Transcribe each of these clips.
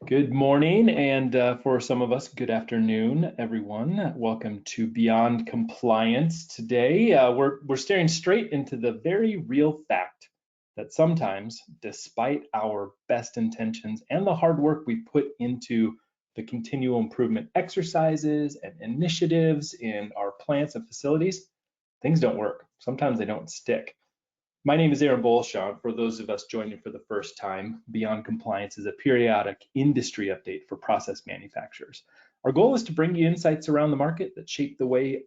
Good morning, and for some of us, good afternoon, everyone. Welcome to Beyond Compliance. Today, we're staring straight into the very real fact that sometimes, despite our best intentions and the hard work we put into the continual improvement exercises and initiatives in our plants and facilities, things don't work. Sometimes they don't stick. My name is Aaron Bolshaw. For those of us joining for the first time, Beyond Compliance is a periodic industry update for process manufacturers. Our goal is to bring you insights around the market that shape the way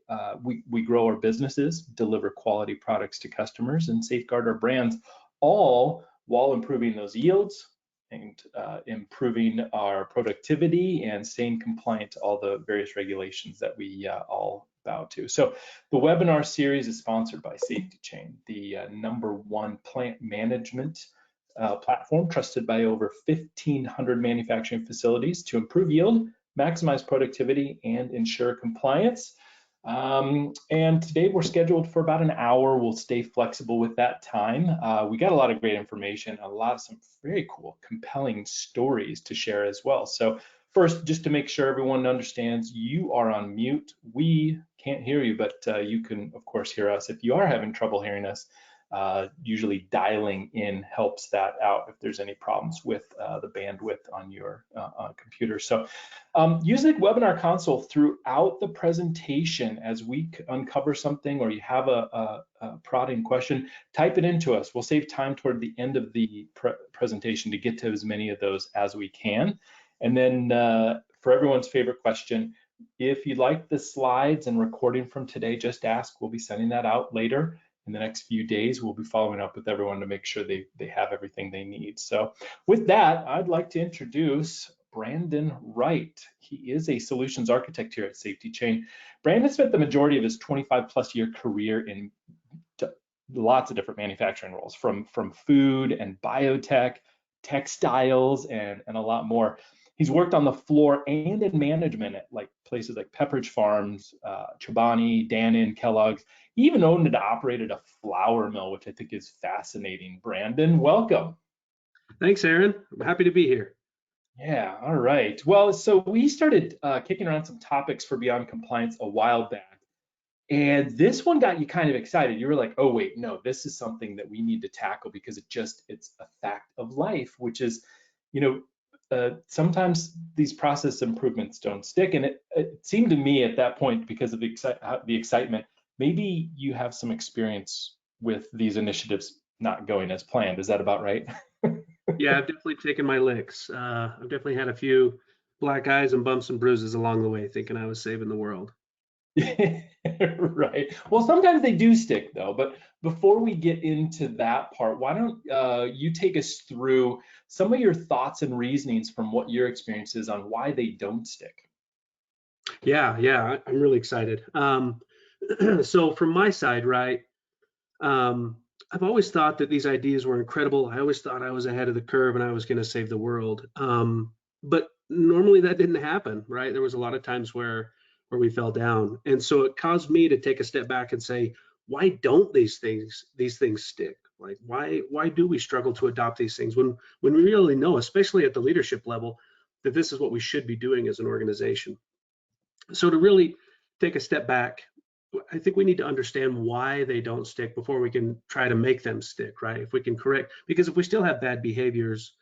we grow our businesses, deliver quality products to customers, and safeguard our brands, all while improving those yields and improving our productivity and staying compliant to all the various regulations that we all bow to. So the webinar series is sponsored by SafetyChain, the #1 plant management platform trusted by over 1,500 manufacturing facilities to improve yield, maximize productivity, and ensure compliance. And today we're scheduled for about an hour. We'll stay flexible with that time. We got a lot of great information, some very cool, compelling stories to share as well. So first, just to make sure everyone understands, you are on mute. We can't hear you, but you can, of course, hear us. If you are having trouble hearing us, usually dialing in helps that out if there's any problems with the bandwidth on your computer. So use the webinar console throughout the presentation. As we uncover something or you have a prodding question, type it into us. We'll save time toward the end of the presentation to get to as many of those as we can. And then for everyone's favorite question, if you like the slides and recording from today, just ask. We'll be sending that out later. In the next few days, we'll be following up with everyone to make sure they have everything they need. So with that, I'd like to introduce Brandon Wright. He is a solutions architect here at SafetyChain. Brandon spent the majority of his 25+ year career in lots of different manufacturing roles, from food and biotech, textiles, and a lot more. He's worked on the floor and in management at places like Pepperidge Farms, Chobani, Dannon, Kellogg's. He even owned and operated a flour mill, which I think is fascinating. Brandon, welcome. Thanks, Aaron. I'm happy to be here. Yeah, all right. Well, so we started kicking around some topics for Beyond Compliance a while back, and this one got you kind of excited. You were like, oh, wait, no, this is something that we need to tackle because it's a fact of life, which is, sometimes these process improvements don't stick. And it seemed to me at that point, because of the excitement, maybe you have some experience with these initiatives not going as planned. Is that about right? Yeah, I've definitely taken my licks. I've definitely had a few black eyes and bumps and bruises along the way, thinking I was saving the world. Right. Well, sometimes they do stick, though. But before we get into that part, why don't you take us through some of your thoughts and reasonings from what your experience is on why they don't stick? Yeah, I'm really excited. So from my side, right, I've always thought that these ideas were incredible. I always thought I was ahead of the curve and I was going to save the world. But normally that didn't happen, right? There was a lot of times where we fell down. And so it caused me to take a step back and say, why don't these things stick? Like, why do we struggle to adopt these things when we really know, especially at the leadership level, that this is what we should be doing as an organization? So to really take a step back, I think we need to understand why they don't stick before we can try to make them stick, right? If we can correct, because if we still have bad behaviors,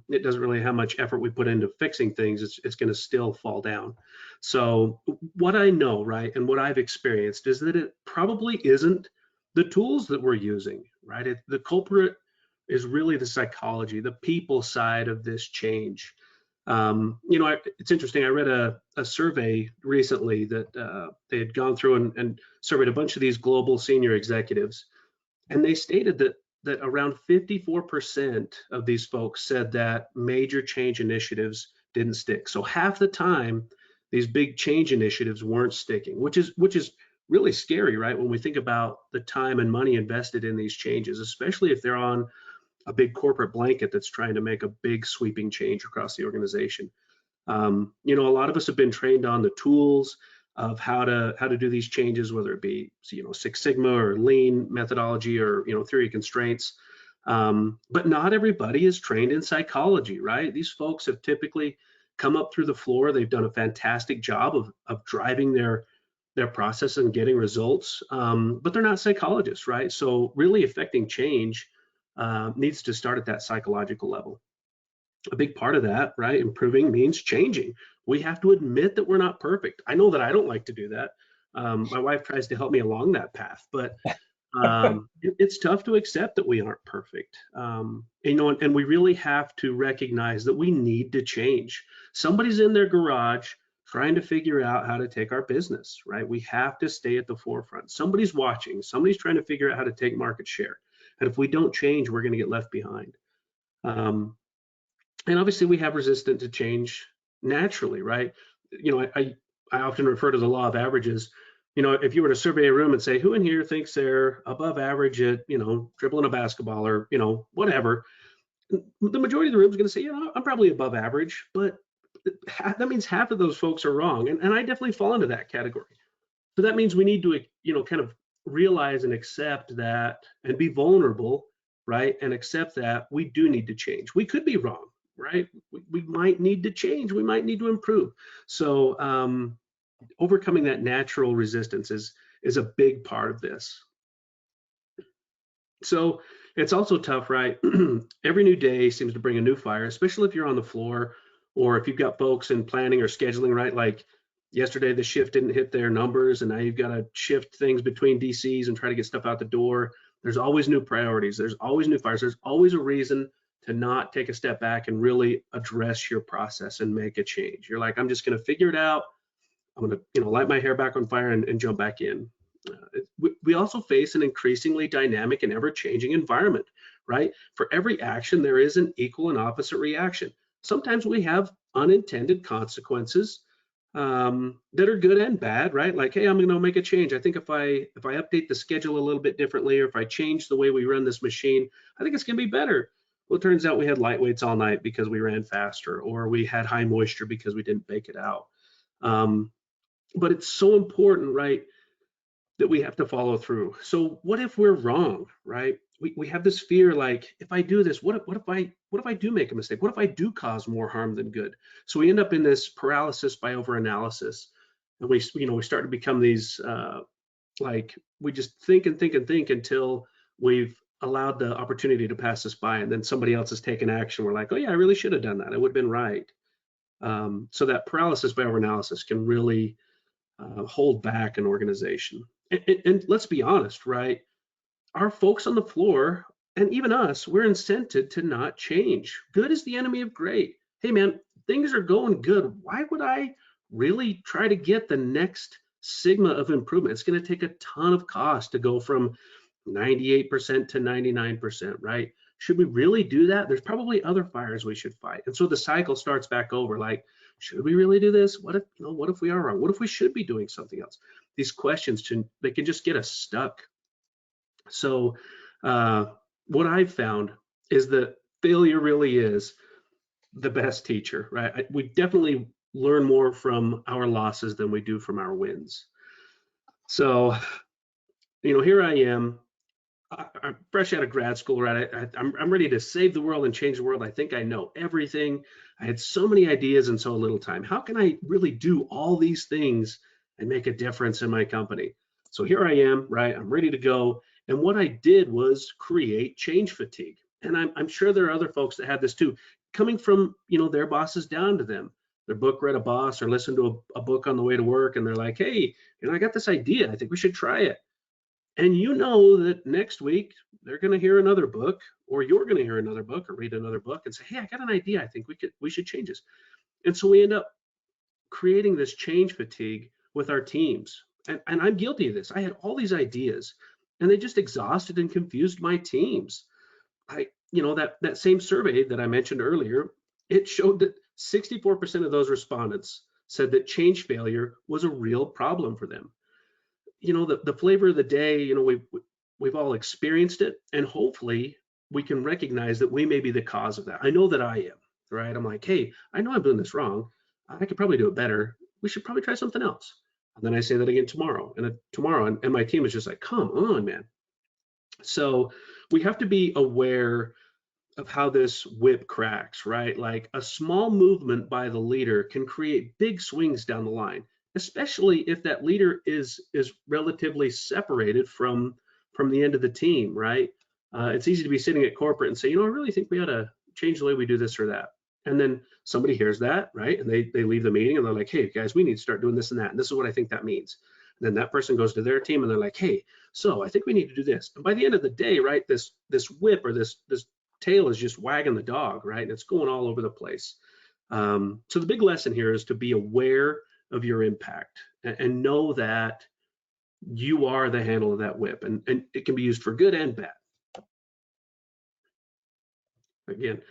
it doesn't really how much effort we put into fixing things, it's going to still fall down. So what I know, right, and what I've experienced is that it probably isn't the tools that we're using, right? The culprit is really the psychology, the people side of this change. It's interesting. I read a survey recently that they had gone through and surveyed a bunch of these global senior executives, and they stated that around 54% of these folks said that major change initiatives didn't stick. So half the time, these big change initiatives weren't sticking, which is really scary, right? When we think about the time and money invested in these changes, especially if they're on a big corporate blanket that's trying to make a big sweeping change across the organization. A lot of us have been trained on the tools of how to do these changes, whether it be Six Sigma or Lean methodology or theory of constraints. But not everybody is trained in psychology, right? These folks have typically come up through the floor. They've done a fantastic job of driving their process and getting results, but they're not psychologists, right? So really affecting change needs to start at that psychological level. A big part of that, right? Improving means changing. We have to admit that we're not perfect. I know that I don't like to do that. My wife tries to help me along that path, but it's tough to accept that we aren't perfect. And we really have to recognize that we need to change. Somebody's in their garage trying to figure out how to take our business, right? We have to stay at the forefront. Somebody's watching, somebody's trying to figure out how to take market share. And if we don't change, we're going to get left behind. Um, and obviously we have resistance to change naturally, right? I often refer to the law of averages. If you were to survey a room and say, who in here thinks they're above average at, dribbling a basketball or, whatever, the majority of the room is going to say, I'm probably above average, but that means half of those folks are wrong. And I definitely fall into that category. So that means we need to, kind of realize and accept that and be vulnerable, right? And accept that we do need to change. We could be wrong, right? We might need to change. We might need to improve. So overcoming that natural resistance is a big part of this. So it's also tough, right? Every new day seems to bring a new fire, especially if you're on the floor or if you've got folks in planning or scheduling, right? Like yesterday, the shift didn't hit their numbers, and now you've got to shift things between DCs and try to get stuff out the door. There's always new priorities. There's always new fires. There's always a reason to not take a step back and really address your process and make a change. You're like, I'm just going to figure it out. I'm going to, light my hair back on fire and jump back in. We also face an increasingly dynamic and ever-changing environment, right? For every action, there is an equal and opposite reaction. Sometimes we have unintended consequences that are good and bad, right? Like, hey, I'm going to make a change. I think if I update the schedule a little bit differently, or if I change the way we run this machine, I think it's going to be better. Well, it turns out we had light weights all night because we ran faster, or we had high moisture because we didn't bake it out. But it's so important, right, that we have to follow through. So what if we're wrong, right? We have this fear, like, if I do this, what if I do make a mistake? What if I do cause more harm than good? So we end up in this paralysis by overanalysis, and we start to become these like, we just think and think and think until we've allowed the opportunity to pass us by, and then somebody else has taken action. We're like, oh yeah, I really should have done that. It would have been right. So that paralysis by overanalysis can really hold back an organization. And let's be honest, right? Our folks on the floor, and even us, we're incented to not change. Good is the enemy of great. Hey man, things are going good. Why would I really try to get the next sigma of improvement? It's going to take a ton of cost to go from 98% to 99%, right? Should we really do that? There's probably other fires we should fight. And so the cycle starts back over, like, should we really do this? What if we are wrong? What if we should be doing something else? These questions, they can just get us stuck. So what I've found is that failure really is the best teacher, right? We definitely learn more from our losses than we do from our wins. So, here I am. I'm fresh out of grad school, right? I'm ready to save the world and change the world. I think I know everything. I had so many ideas in so little time. How can I really do all these things and make a difference in my company? So here I am, right? I'm ready to go. And what I did was create change fatigue. And I'm sure there are other folks that have this too, coming from, their bosses down to them. Their book read a boss or listened to a book on the way to work, and they're like, hey, I got this idea. I think we should try it. And that next week they're going to hear another book, or you're going to hear another book or read another book and say, hey, I got an idea. I think we should change this. And so we end up creating this change fatigue with our teams. And I'm guilty of this. I had all these ideas, and they just exhausted and confused my teams. That same survey that I mentioned earlier, it showed that 64% of those respondents said that change failure was a real problem for them. The flavor of the day, we've all experienced it, and hopefully we can recognize that we may be the cause of that. I know that I am, right? I'm like, hey, I know I'm doing this wrong. I could probably do it better. We should probably try something else. And then I say that again tomorrow, and my team is just like, come on, man. So we have to be aware of how this whip cracks, right? Like a small movement by the leader can create big swings down the line, especially if that leader is relatively separated from the end of the team, right? It's easy to be sitting at corporate and say, I really think we ought to change the way we do this or that. And then somebody hears that, right? And they leave the meeting and they're like, hey guys, we need to start doing this and that. And this is what I think that means. And then that person goes to their team and they're like, hey, so I think we need to do this. And by the end of the day, right, this whip or this tail is just wagging the dog, right? And it's going all over the place. So the big lesson here is to be aware of your impact and know that you are the handle of that whip, and it can be used for good and bad. Again,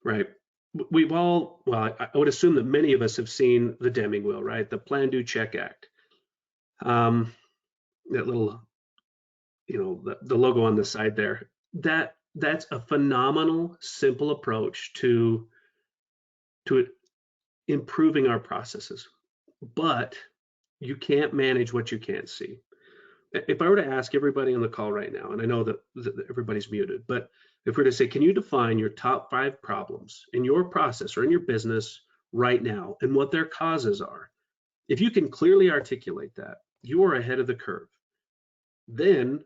right? We've all, well, I would assume that many of us have seen the Deming wheel, right? The Plan, Do, Check, Act. That little, the logo on the side there. That's a phenomenal, simple approach to improving our processes. But you can't manage what you can't see. If I were to ask everybody on the call right now, and I know that everybody's muted, but if we're to say, can you define your top 5 problems in your process or in your business right now and what their causes are? If you can clearly articulate that, you are ahead of the curve. Then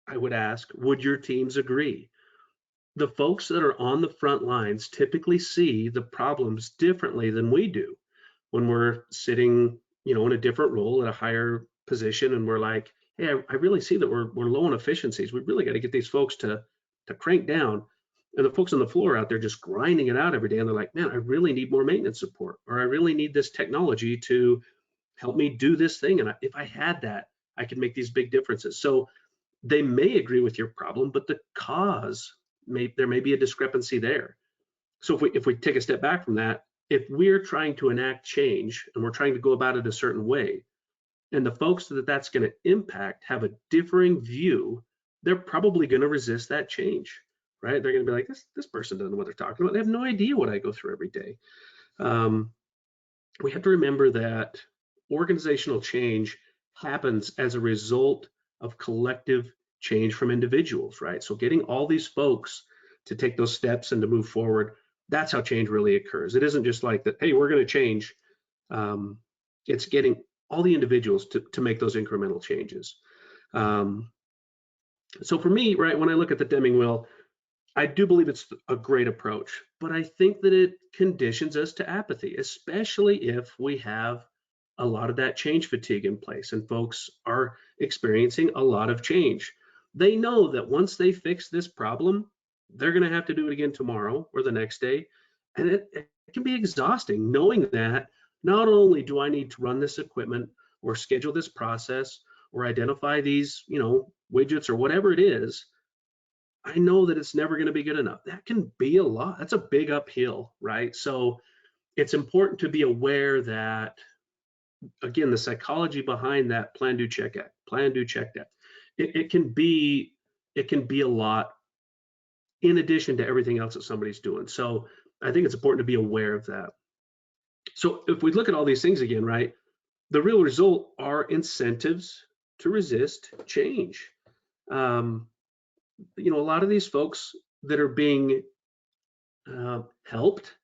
I would ask, would your teams agree? The folks that are on the front lines typically see the problems differently than we do when we're sitting, in a different role at a higher position, and we're like, hey, I really see that we're low on efficiencies. We really got to get these folks to crank down. And the folks on the floor out there just grinding it out every day, and they're like, man, I really need more maintenance support, or I really need this technology to help me do this thing. And if I had that, I could make these big differences. So they may agree with your problem, but the cause, there may be a discrepancy there. So if we take a step back from that, if we're trying to enact change and we're trying to go about it a certain way, and the folks that that's going to impact have a differing view, they're probably going to resist that change, right? They're going to be like, this person doesn't know what they're talking about. They have no idea what I go through every day. We have to remember that organizational change happens as a result of collective change from individuals, right? So getting all these folks to take those steps and to move forward, that's how change really occurs. It isn't just like that, hey, we're going to change. It's getting all the individuals to make those incremental changes. So for me, right, when I look at the Deming wheel, I do believe it's a great approach, but I think that it conditions us to apathy, especially if we have a lot of that change fatigue in place and folks are experiencing a lot of change. They know that once they fix this problem, they're going to have to do it again tomorrow or the next day. And it can be exhausting knowing that not only do I need to run this equipment or schedule this process or identify these, widgets or whatever it is, I know that it's never going to be good enough. That can be a lot. That's a big uphill, right? So it's important to be aware that, again, the psychology behind that Plan, Do, Check, Act, Plan, Do, Check, Act, it can be a lot in addition to everything else that somebody's doing. So I think it's important to be aware of that. So if we look at all these things again, right, the real result are incentives to resist change. A lot of these folks that are being helped,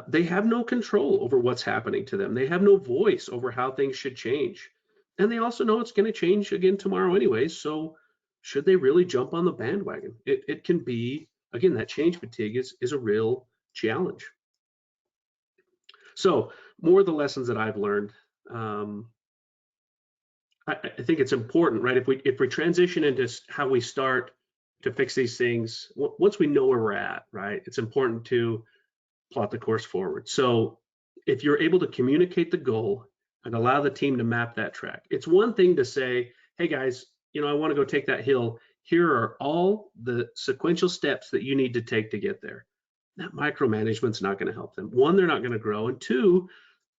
they have no control over what's happening to them. They have no voice over how things should change. And they also know it's going to change again tomorrow anyway. So should they really jump on the bandwagon? It can be, again, that change fatigue is a real challenge. So more of the lessons that I've learned, I think it's important, right? If we transition into how we start to fix these things, once we know where we're at, right, it's important to plot the course forward. So if you're able to communicate the goal and allow the team to map that track, it's one thing to say, hey guys, I want to go take that hill. Here are all the sequential steps that you need to take to get there. That micromanagement's not going to help them. One, they're not going to grow, and two,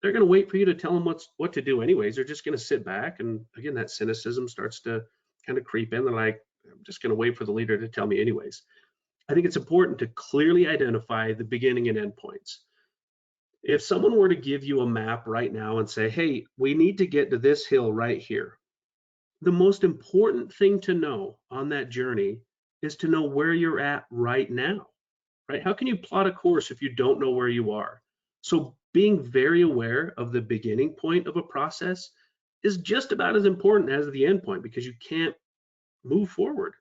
they're going to wait for you to tell them what to do anyways. They're just going to sit back, and again, that cynicism starts to kind of creep in. They're like, I'm just going to wait for the leader to tell me anyways. I think it's important to clearly identify the beginning and end points. If someone were to give you a map right now and say, hey, we need to get to this hill right here, the most important thing to know on that journey is to know where you're at right now, right? How can you plot a course if you don't know where you are? So being very aware of the beginning point of a process is just about as important as the end point, because you can't move forward.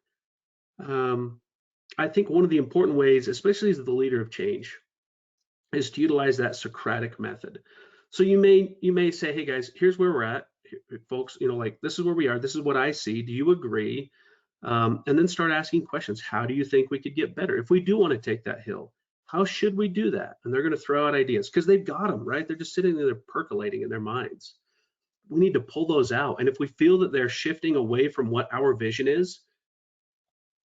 Um, I think one of the important ways, especially as the leader of change, is to utilize that Socratic method. So you may say, hey guys, here's where we're at, folks. Like, this is where we are. This is what I see. Do you agree? And then start asking questions. How do you think we could get better? If we do want to take that hill, how should we do that? And they're going to throw out ideas because they've got them, right? They're just sitting there percolating in their minds. We need to pull those out. And if we feel that they're shifting away from what our vision is,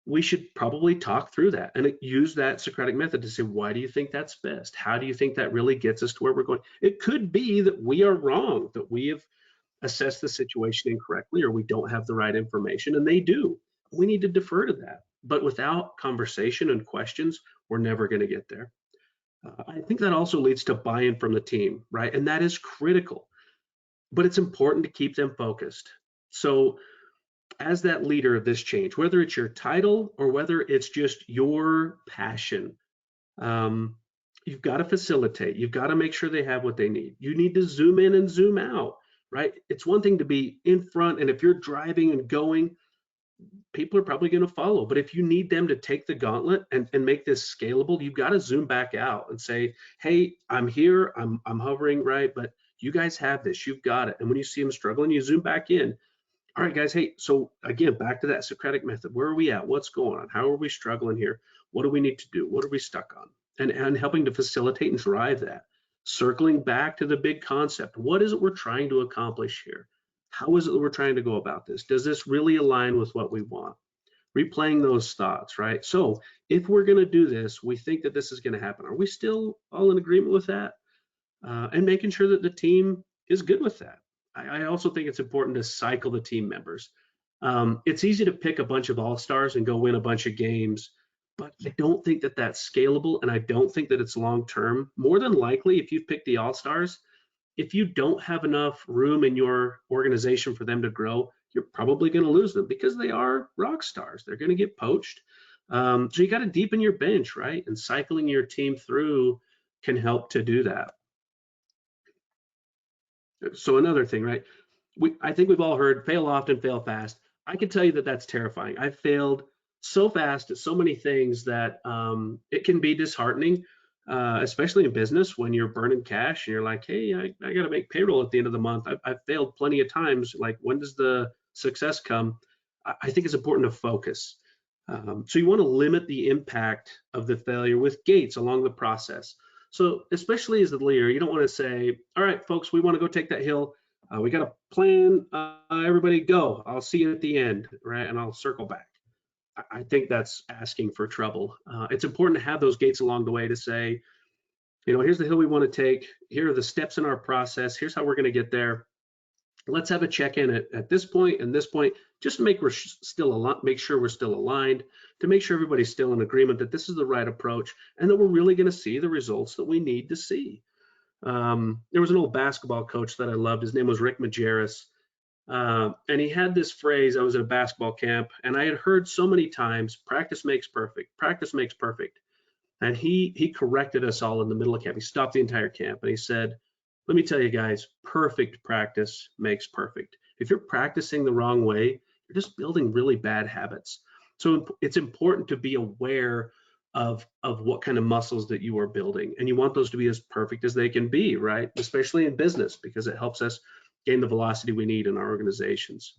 we should probably talk through that and use that Socratic method to say, why do you think that's best? How do you think that really gets us to where we're going? It could be that we are wrong, that we have assessed the situation incorrectly, or we don't have the right information, and they do. We need to defer to that. But without conversation and questions, we're never going to get there. I think that also leads to buy-in from the team, right? And that is critical, but it's important to keep them focused. So as that leader of this change, whether it's your title or whether it's just your passion, um, you've got to facilitate. You've got to make sure they have what they need. You need to zoom in and zoom out, right? It's one thing to be in front, and if you're driving and going, people are probably going to follow. But if you need them to take the gauntlet and make this scalable, you've got to zoom back out and say, hey, I'm here, I'm hovering, right? But you guys have this, you've got it. And when you see them struggling, you zoom back in. All right, guys. Hey, so again, back to that Socratic method. Where are we at? What's going on? How are we struggling here? What do we need to do? What are we stuck on? And helping to facilitate and drive that. Circling back to the big concept. What is it we're trying to accomplish here? How is it that we're trying to go about this? Does this really align with what we want? Replaying those thoughts, right? So if we're going to do this, we think that this is going to happen. Are we still all in agreement with that? And making sure that the team is good with that. I also think it's important to cycle the team members. It's easy to pick a bunch of all-stars and go win a bunch of games, but I don't think that that's scalable, and I don't think that it's long-term. More than likely, if you've picked the all-stars, if you don't have enough room in your organization for them to grow, you're probably going to lose them because they are rock stars. They're going to get poached. So you got to deepen your bench, right? And cycling your team through can help to do that. So another thing, right? I think we've all heard fail often, fail fast. I can tell you that that's terrifying. I've failed so fast at so many things that it can be disheartening, especially in business when you're burning cash and you're like, hey, I got to make payroll at the end of the month. I've failed plenty of times. Like, when does the success come? I think it's important to focus. So you want to limit the impact of the failure with gates along the process. So especially as the leader, you don't want to say, all right, folks, we want to go take that hill. We got a plan. Everybody go. I'll see you at the end, right? And I'll circle back. I think that's asking for trouble. It's important to have those gates along the way to say, here's the hill we want to take. Here are the steps in our process. Here's how we're going to get there. Let's have a check-in at this point and this point, just to make sure we're still aligned, to make sure everybody's still in agreement that this is the right approach, and that we're really going to see the results that we need to see. There was an old basketball coach that I loved. His name was Rick Majerus. And he had this phrase. I was at a basketball camp, and I had heard so many times, practice makes perfect, practice makes perfect. And he corrected us all in the middle of camp. He stopped the entire camp and he said, let me tell you guys, perfect practice makes perfect. If you're practicing the wrong way, you're just building really bad habits. So it's important to be aware of what kind of muscles that you are building. And you want those to be as perfect as they can be, right? Especially in business, because it helps us gain the velocity we need in our organizations.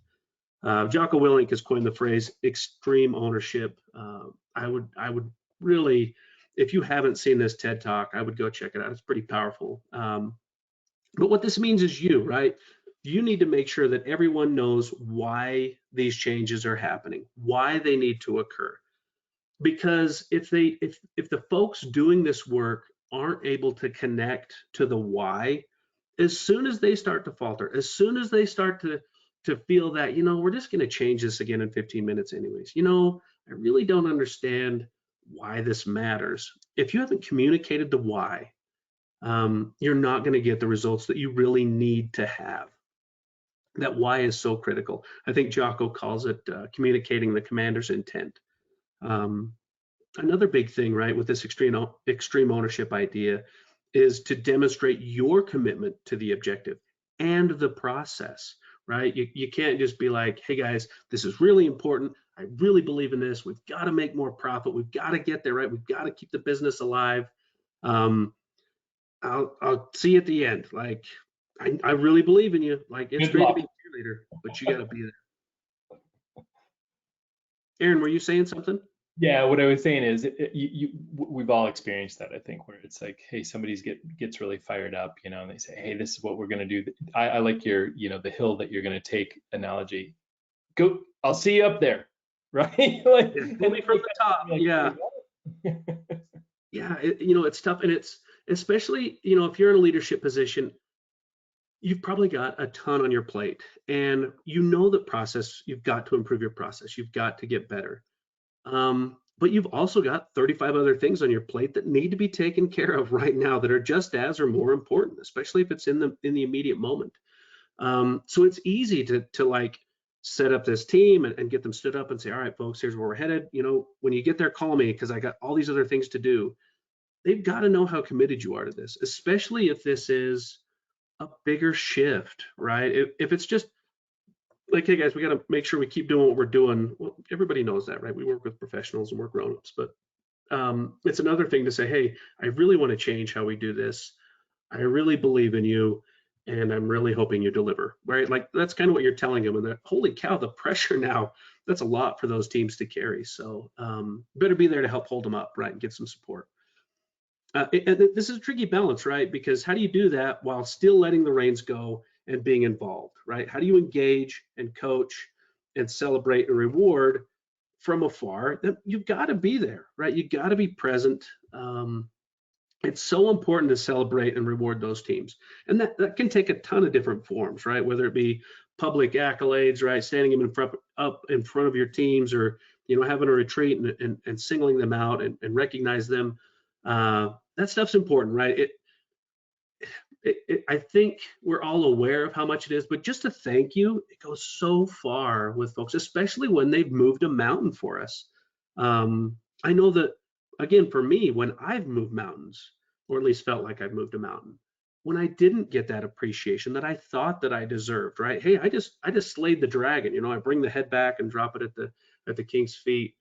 Jocko Willink has coined the phrase extreme ownership. I would really, if you haven't seen this TED Talk, I would go check it out. It's pretty powerful. But what this means is right? You need to make sure that everyone knows why these changes are happening, why they need to occur. Because if the folks doing this work aren't able to connect to the why, as soon as they start to falter, as soon as they start to feel that, we're just going to change this again in 15 minutes anyways. I really don't understand why this matters. If you haven't communicated the why, you're not going to get the results that you really need to have. That why is so critical. I think Jocko calls it communicating the commander's intent. Um, Another big thing, right, with this extreme ownership idea is to demonstrate your commitment to the objective and the process, right? You can't just be like, hey guys, this is really important. I really believe in this. We've got to make more profit. We've got to get there, right? We've got to keep the business alive. Um, I'll see you at the end. Like, I really believe in you. Like, it's Good great to be luck. a cheerleader, but you got to be there. Aaron, were you saying something? Yeah, what I was saying is, we've all experienced that, I think, where it's like, hey, somebody's gets really fired up, and they say, hey, this is what we're gonna do. I like your, the hill that you're gonna take analogy. Go, I'll see you up there, right? Like, Yeah, and pull then me you from the kind of top. be like, Yeah. wait, what? Yeah, it's tough, and it's especially, if you're in a leadership position, you've probably got a ton on your plate, and you know the process. You've got to improve your process. You've got to get better. But you've also got 35 other things on your plate that need to be taken care of right now that are just as or more important, especially if it's in the immediate moment. So it's easy to like set up this team and get them stood up and say, all right, folks, here's where we're headed. When you get there, call me because I got all these other things to do. They've got to know how committed you are to this, especially if this is a bigger shift, right? If it's just like, hey guys, we got to make sure we keep doing what we're doing. Well, everybody knows that, right? We work with professionals and we're grown-ups, but it's another thing to say, hey, I really want to change how we do this. I really believe in you, and I'm really hoping you deliver, right? Like that's kind of what you're telling them, and that holy cow, the pressure now, that's a lot for those teams to carry. So better be there to help hold them up, right, and get some support. And this is a tricky balance, right? Because how do you do that while still letting the reins go and being involved, right? How do you engage and coach and celebrate and reward from afar? You've got to be there, right? You got to be present. It's so important to celebrate and reward those teams, and that can take a ton of different forms, right? Whether it be public accolades, right, standing them up in front of your teams, or having a retreat and singling them out and recognize them. That stuff's important, right? I think we're all aware of how much it is, but just a thank you, it goes so far with folks, especially when they've moved a mountain for us. I know that, again, for me, when I've moved mountains, or at least felt like I've moved a mountain, when I didn't get that appreciation that I thought that I deserved, right? Hey, I just slayed the dragon. I bring the head back and drop it at the king's feet.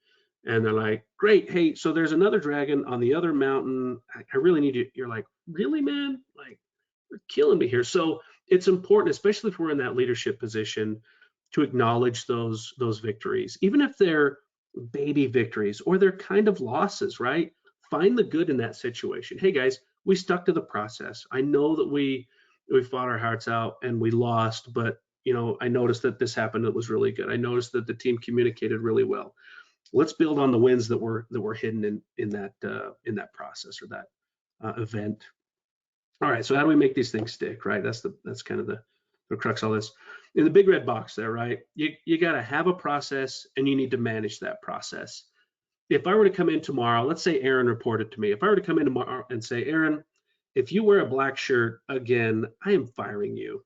And they're like, great. Hey, so there's another dragon on the other mountain. I really need you. You're like, really, man? Like, you're killing me here. So it's important, especially if we're in that leadership position, to acknowledge those victories, even if they're baby victories or they're kind of losses, right? Find the good in that situation. Hey guys, we stuck to the process. I know that we fought our hearts out and we lost, but I noticed that this happened. It was really good. I noticed that the team communicated really well. Let's build on the wins that were hidden in that process or that event. All right, so how do we make these things stick, right? That's kind of the crux of all this. In the big red box there, right? You got to have a process and you need to manage that process. If I were to come in tomorrow, let's say Aaron reported to me. If I were to come in tomorrow and say, Aaron, if you wear a black shirt again, I am firing you,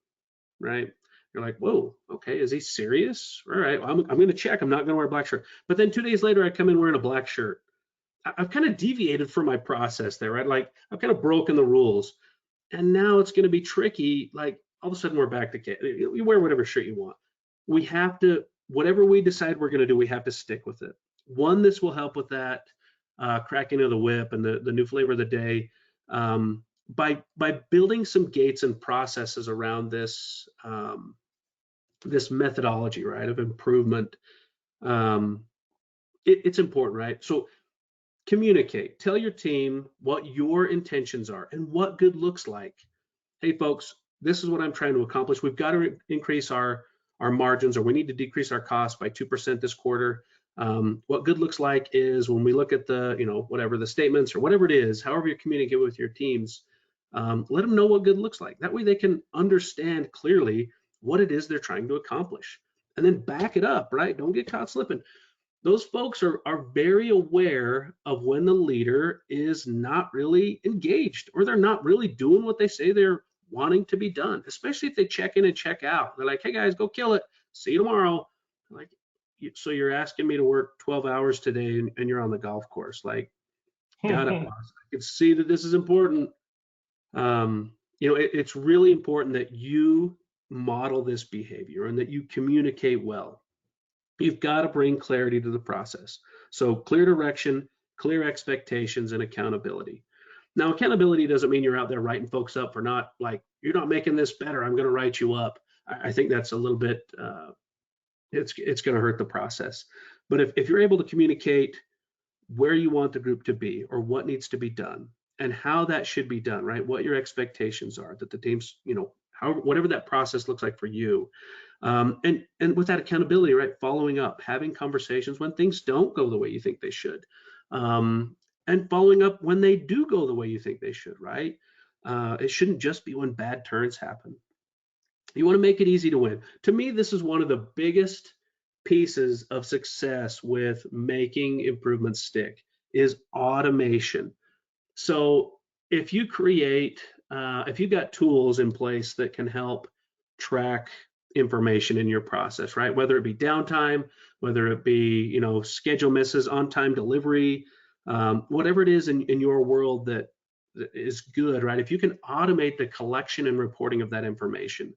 right? You're like, whoa, okay, is he serious? All right, well, I'm going to check. I'm not going to wear a black shirt. But then 2 days later, I come in wearing a black shirt. I've kind of deviated from my process there, right? Like I've kind of broken the rules, and now it's going to be tricky. Like all of a sudden we're back to you wear whatever shirt you want. We have to, whatever we decide we're going to do, we have to stick with it. One, this will help with that cracking of the whip and the new flavor of the day. By building some gates and processes around this methodology, right, of improvement. It's important, right? So communicate, tell your team what your intentions are and what good looks like. Hey folks, this is what I'm trying to accomplish. We've got to increase our margins, or we need to decrease our costs by 2% this quarter. What good looks like is when we look at the, whatever the statements or whatever it is, however you communicate with your teams, let them know what good looks like. That way they can understand clearly what it is they're trying to accomplish, and then back it up, right? Don't get caught slipping. Those folks are very aware of when the leader is not really engaged, or they're not really doing what they say they're wanting to be done, especially if they check in and check out. They're like, hey guys, go kill it. See you tomorrow. Like, so you're asking me to work 12 hours today and you're on the golf course. Like, got it, boss. I can see that this is important. It's really important that you model this behavior and that you communicate well. You've got to bring clarity to the process. So clear direction, clear expectations, and accountability. Now, accountability doesn't mean you're out there writing folks up for not, like, you're not making this better, I'm going to write you up. I think that's a little bit, it's going to hurt the process. But if you're able to communicate where you want the group to be or what needs to be done and how that should be done, right? What your expectations are, that the team's, whatever that process looks like for you. And with that accountability, right? Following up, having conversations when things don't go the way you think they should. And following up when they do go the way you think they should, right? It shouldn't just be when bad turns happen. You want to make it easy to win. To me, this is one of the biggest pieces of success with making improvements stick is automation. So if you if you've got tools in place that can help track information in your process, right? Whether it be downtime, whether it be, schedule misses, on-time delivery, whatever it is in your world that is good, right? If you can automate the collection and reporting of that information,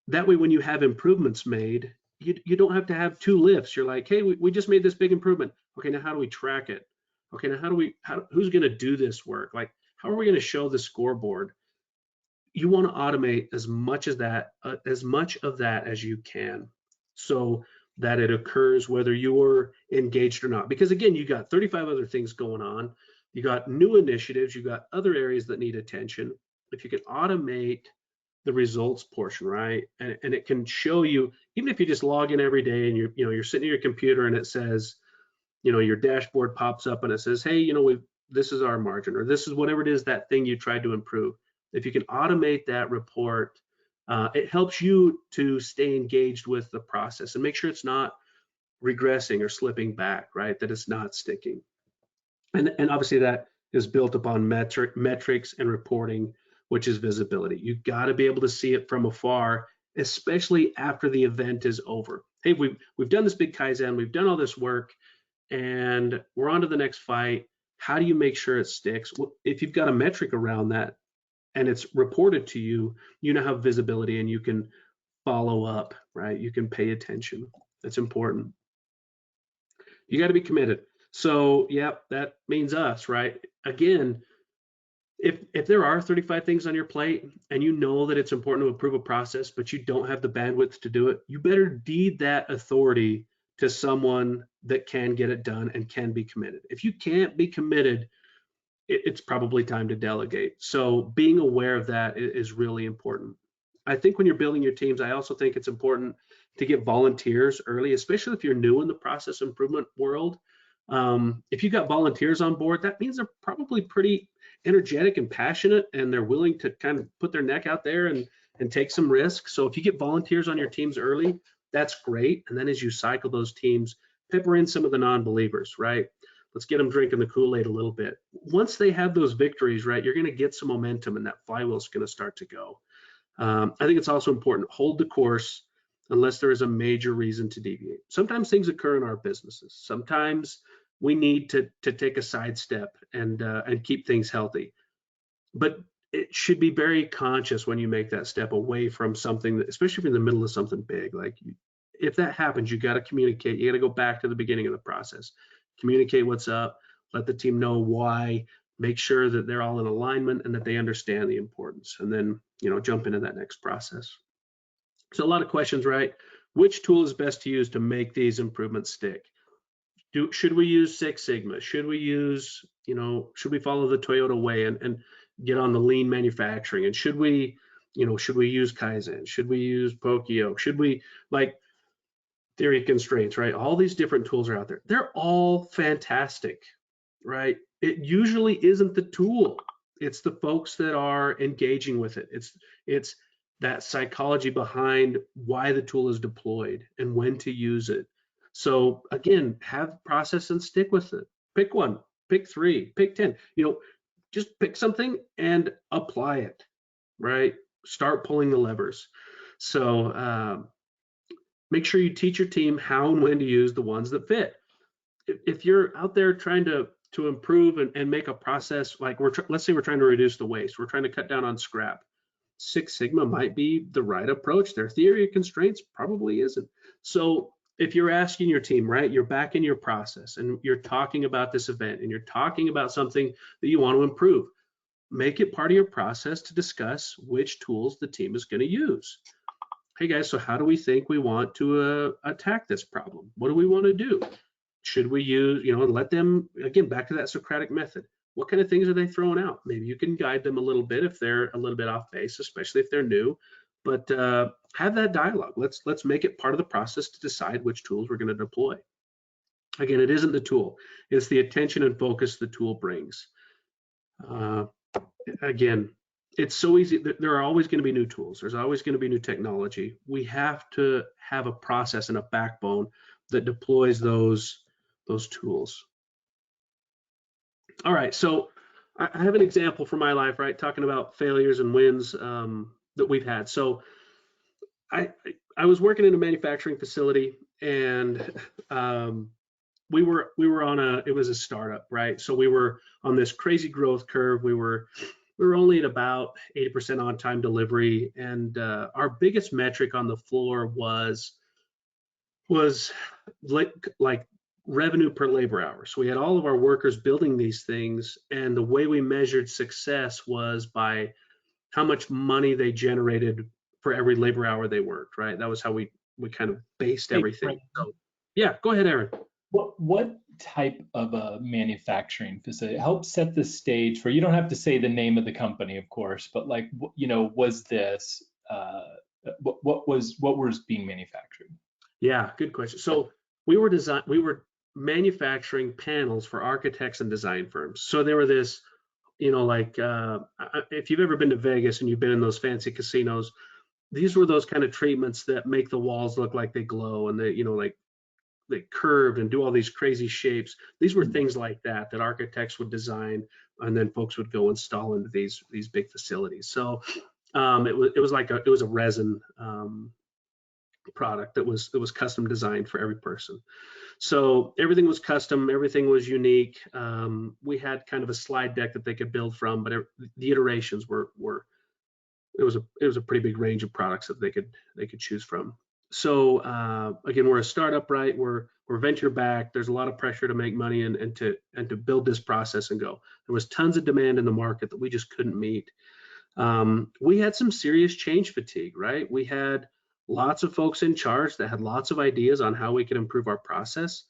that way when you have improvements made, you don't have to have two lifts. You're like, hey, we just made this big improvement. Okay, now how do we track it? Okay, now who's going to do this work? Like, how are we going to show the scoreboard? You want to automate as much of that as you can, so that it occurs whether you're engaged or not. Because again, you got 35 other things going on. You got new initiatives. You got other areas that need attention. If you can automate the results portion, right, and it can show you, even if you just log in every day and you're sitting at your computer and it says, your dashboard pops up and it says, hey, this is our margin, or this is whatever it is, that thing you tried to improve. If you can automate that report, it helps you to stay engaged with the process and make sure it's not regressing or slipping back, right? That it's not sticking. And obviously that is built upon metrics and reporting, which is visibility. You got to be able to see it from afar, especially after the event is over. Hey, we've done this big Kaizen, we've done all this work, and we're on to the next fight. How do you make sure it sticks? Well, if you've got a metric around that and it's reported to you, you now have visibility and you can follow up, right? You can pay attention. That's important. You got to be committed. So yeah, that means us, right? Again, if there are 35 things on your plate and you know that it's important to improve a process, but you don't have the bandwidth to do it, you better deed that authority to someone that can get it done and can be committed. If you can't be committed, it's probably time to delegate. So being aware of that is really important. I think when you're building your teams, I also think it's important to get volunteers early, especially if you're new in the process improvement world. If you've got volunteers on board, that means they're probably pretty energetic and passionate, and they're willing to kind of put their neck out there and take some risks. So if you get volunteers on your teams early, that's great. And then as you cycle those teams, pepper in some of the non-believers, right? Let's get them drinking the Kool-Aid a little bit. Once they have those victories, right, you're going to get some momentum and that flywheel is going to start to go. I think it's also important, hold the course unless there is a major reason to deviate. Sometimes things occur in our businesses. Sometimes we need to take a sidestep and keep things healthy. But it should be very conscious when you make that step away from something, that, especially if you're in the middle of something big. Like, if that happens, you got to communicate. You got to go back to the beginning of the process. Communicate what's up, let the team know why, make sure that they're all in alignment and that they understand the importance, and then, jump into that next process. So a lot of questions, right? Which tool is best to use to make these improvements stick? Should we use Six Sigma? Should we use, should we follow the Toyota way and get on the lean manufacturing? And should we use Kaizen? Should we use Pokio? Should we, like, theory of constraints, right? All these different tools are out there. They're all fantastic, right? It usually isn't the tool. It's the folks that are engaging with it. It's that psychology behind why the tool is deployed and when to use it. So again, have process and stick with it. Pick one, pick three, pick 10. Just pick something and apply it, right? Start pulling the levers. So Make sure you teach your team how and when to use the ones that fit. If you're out there trying to improve and make a process, like let's say we're trying to reduce the waste, we're trying to cut down on scrap. Six Sigma might be the right approach. Their theory of constraints probably isn't. So if you're asking your team, right, you're back in your process and you're talking about this event and you're talking about something that you want to improve, make it part of your process to discuss which tools the team is going to use. Hey guys, so how do we think we want to attack this problem? What do we want to do? Should we use, let them, again, back to that Socratic method. What kind of things are they throwing out? Maybe you can guide them a little bit if they're a little bit off base, especially if they're new, but have that dialogue. Let's make it part of the process to decide which tools we're going to deploy. Again, it isn't the tool, it's the attention and focus the tool brings. Again, it's so easy. There are always going to be new tools. There's always going to be new technology. We have to have a process and a backbone that deploys those tools. All right, so I have an example from my life, right? Talking about failures and wins that we've had. So I was working in a manufacturing facility, and we were on it was a startup, right? So we were on this crazy growth curve. We were only at about 80% on-time delivery, and our biggest metric on the floor was like revenue per labor hour. So we had all of our workers building these things, and the way we measured success was by how much money they generated for every labor hour they worked, right? That was how we kind of based everything. So yeah, go ahead, Aaron. What type of a manufacturing facility? Help set the stage for, you don't have to say the name of the company, of course, but like, was this, what was being manufactured? Yeah, good question. So we were manufacturing panels for architects and design firms. So there were this, like if you've ever been to Vegas and you've been in those fancy casinos, these were those kind of treatments that make the walls look like they glow, and they, like they curved and do all these crazy shapes. These were things like that architects would design, and then folks would go install into these big facilities. So it was a resin product that was custom designed for every person. So everything was custom, everything was unique. We had kind of a slide deck that they could build from, but the iterations were it was a pretty big range of products that they could choose from. So again, we're a startup, right? We're venture backed. There's a lot of pressure to make money and to build this process and go. There was tons of demand in the market that we just couldn't meet. We had some serious change fatigue, right? We had lots of folks in charge that had lots of ideas on how we could improve our process,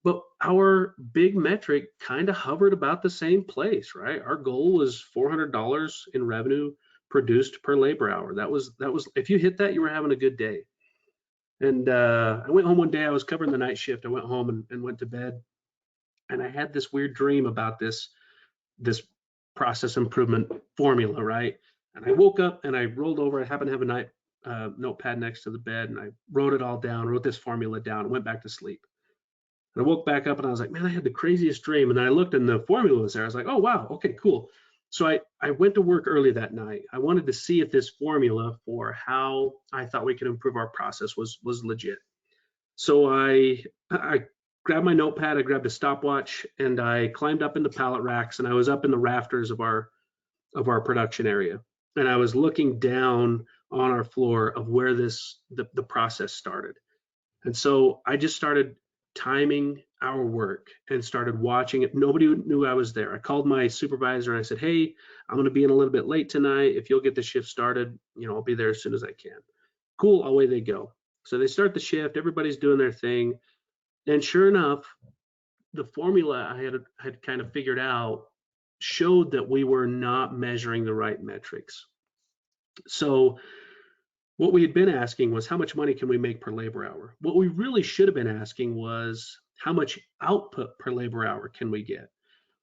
but our big metric kind of hovered about the same place, right? Our goal was $400 in revenue produced per labor hour. That was if you hit that, you were having a good day. And I went home one day. I was covering the night shift. I went home and went to bed, and I had this weird dream about this process improvement formula, right? And I woke up and I rolled over. I happened to have a notepad next to the bed, and I wrote it all down, wrote this formula down, and went back to sleep. And I woke back up and I was like, man, I had the craziest dream. And then I looked and the formula was there. I was like, oh, wow, okay, cool. So I went to work early that night. I wanted to see if this formula for how I thought we could improve our process was legit. So I grabbed my notepad, I grabbed a stopwatch, and I climbed up in the pallet racks, and I was up in the rafters of our production area. And I was looking down on our floor of where the process started. And so I just started timing our work and started watching it. Nobody knew I was there. I called my supervisor and I said, hey, I'm going to be in a little bit late tonight. If you'll get the shift started, I'll be there as soon as I can. Cool, away they go. So they start the shift, everybody's doing their thing. And sure enough, the formula I had kind of figured out showed that we were not measuring the right metrics. So what we had been asking was, how much money can we make per labor hour? What we really should have been asking was, how much output per labor hour can we get?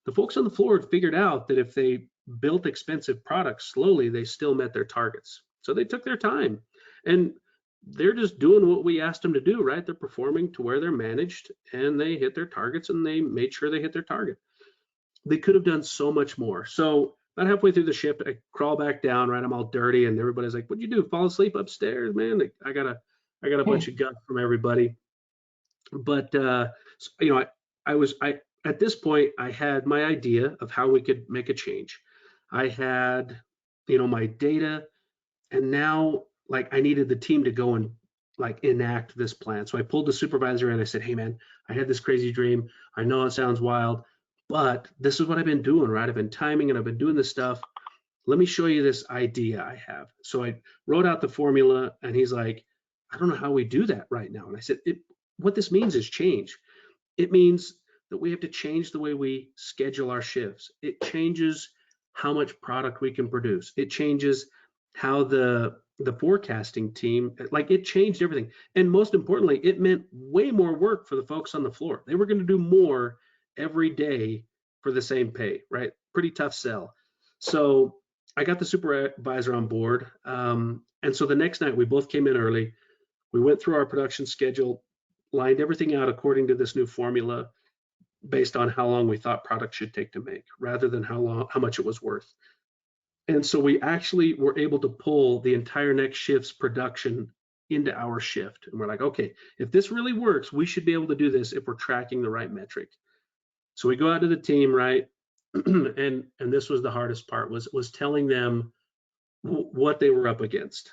The folks on the floor had figured out that if they built expensive products slowly, they still met their targets. So they took their time, and they're just doing what we asked them to do, right? They're performing to where they're managed, and they hit their targets, and they made sure they hit their target. They could have done so much more. So about halfway through the shift, I crawl back down, right? I'm all dirty, and everybody's like, what'd you do? Fall asleep upstairs, man? I gotta I got a bunch of guff from everybody. But you know, I at this point I had my idea of how we could make a change. I had, you know, my data, and now like I needed the team to go and like enact this plan. So I pulled the supervisor and I said, "Hey man, I had this crazy dream. I know it sounds wild, but this is what I've been doing, right? I've been timing and I've been doing this stuff. Let me show you this idea I have." So I wrote out the formula and he's like, "I don't know how we do that right now." And I said, what this means is change. It means that we have to change the way we schedule our shifts. It changes how much product we can produce. It changes how the forecasting team, like it changed everything. And most importantly, it meant way more work for the folks on the floor. They were going to do more every day for the same pay, right? Pretty tough sell. So I got the supervisor on board. And so the next night we both came in early. We went through our production schedule, lined everything out according to this new formula based on how long we thought product should take to make rather than how much it was worth. And so we actually were able to pull the entire next shift's production into our shift. And we're like, okay, if this really works, we should be able to do this if we're tracking the right metric. So we go out to the team, right? and this was the hardest part, was telling them what they were up against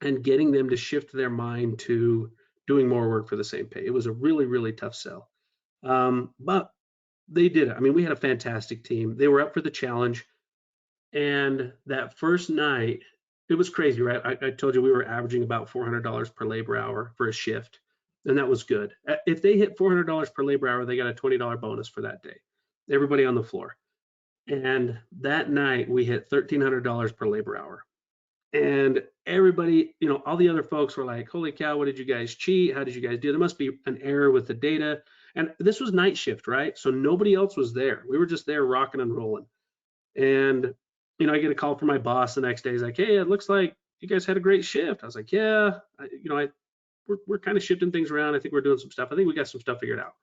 and getting them to shift their mind to doing more work for the same pay. It was a really, really tough sell. But they did it. I mean, we had a fantastic team. They were up for the challenge. And that first night, it was crazy, right? I told you we were averaging about $400 per labor hour for a shift, and that was good. If they hit $400 per labor hour, they got a $20 bonus for that day, everybody on the floor. And that night, we hit $1,300 per labor hour. And everybody, you know, all the other folks were like, holy cow, what did you guys cheat? How did you guys do? There must be an error with the data. And this was night shift, right? So nobody else was there. We were just there rocking and rolling. And, you know, I get a call from my boss the next day. He's like, hey, it looks like you guys had a great shift. I was like, yeah, we're kind of shifting things around. I think we're doing some stuff. I think we got some stuff figured out.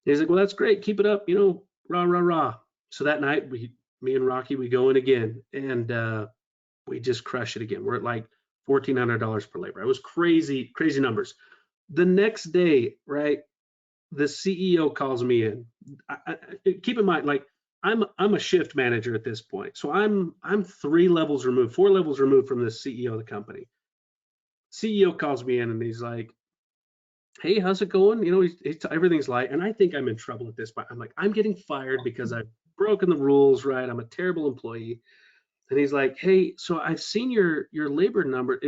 And he's like, well, that's great. Keep it up, you know, rah, rah, rah. So that night, me and Rocky, we go in again. And we just crush it again. We're at like $1,400 per labor. It was crazy, crazy numbers. The next day, right, the CEO calls me in. Keep in mind, like I'm a shift manager at this point, so I'm 4 levels removed from the CEO of the company. CEO calls me in and he's like, "Hey, how's it going?" You know, everything's light, and I think I'm in trouble at this point. I'm like, I'm getting fired because I've broken the rules, right? I'm a terrible employee. And he's like, hey, so I've seen your labor number.